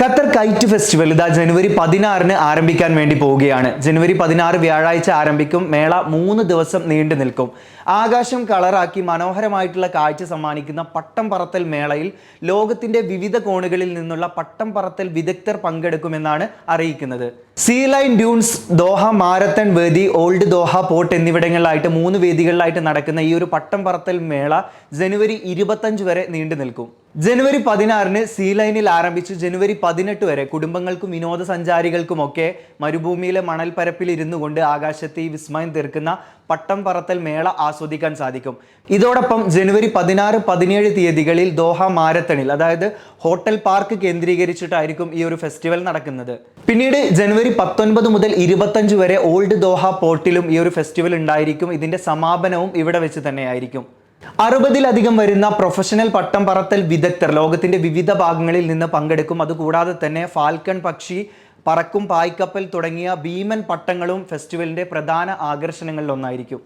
Qatar KITE festival ഇതാ ജനുവരി 16-ന് ആരംഭിക്കാൻ വേണ്ടി പോവുകയാണ്. ജനുവരി 16 വ്യാഴാഴ്ച ആരംഭിക്കും. മേള 3 ദിവസം നീണ്ടു നിൽക്കും. ആകാശം കളറാക്കി മനോഹരമായിട്ടുള്ള കാഴ്ച സമ്മാനിക്കുന്ന പട്ടം പറത്തൽ മേളയിൽ ലോകത്തിന്റെ വിവിധ കോണുകളിൽ നിന്നുള്ള പട്ടം പറത്തൽ വിദഗ്ധർ പങ്കെടുക്കുമെന്നാണ് അറിയിക്കുന്നത്. Sea line dunes, Doha marathon വേദി, ഓൾഡ് ദോഹ പോർട്ട് എന്നിവിടങ്ങളിലായിട്ട് 3 വേദികളിലായിട്ട് നടക്കുന്ന ഈ ഒരു പട്ടം പറത്തൽ മേള ജനുവരി 25 വരെ നീണ്ടു നിൽക്കും. ജനുവരി 16-ന് സീ ലൈനിൽ ആരംഭിച്ച് ജനുവരി 18 വരെ കുടുംബങ്ങൾക്കും വിനോദസഞ്ചാരികൾക്കുമൊക്കെ മരുഭൂമിയിലെ മണൽപ്പരപ്പിൽ ഇരുന്നു കൊണ്ട് ആകാശത്തെ ഈ വിസ്മയം തീർക്കുന്ന പട്ടം പറത്തൽ മേള ആസ്വദിക്കാൻ സാധിക്കും. ഇതോടൊപ്പം ജനുവരി 16, 17 തീയതികളിൽ ദോഹ മാരത്തണിൽ, അതായത് ഹോട്ടൽ പാർക്ക് കേന്ദ്രീകരിച്ചിട്ടായിരിക്കും ഈ ഒരു ഫെസ്റ്റിവൽ നടക്കുന്നത്. പിന്നീട് ജനുവരി 19 മുതൽ 25 വരെ ഓൾഡ് ദോഹ പോർട്ടിലും ഈ ഒരു ഫെസ്റ്റിവൽ ഉണ്ടായിരിക്കും. ഇതിന്റെ സമാപനവും ഇവിടെ വെച്ച് തന്നെയായിരിക്കും. 60-ലധികം വരുന്ന പ്രൊഫഷണൽ പട്ടം പറത്തൽ വിദഗ്ധർ ലോകത്തിന്റെ വിവിധ ഭാഗങ്ങളിൽ നിന്ന് പങ്കെടുക്കും. അതുകൂടാതെ തന്നെ ഫാൽക്കൺ പക്ഷി, പറക്കും പായ്ക്കപ്പൽ തുടങ്ങിയ ഭീമൻ പട്ടങ്ങളും ഫെസ്റ്റിവലിന്റെ പ്രധാന ആകർഷണങ്ങളിലൊന്നായിരിക്കും.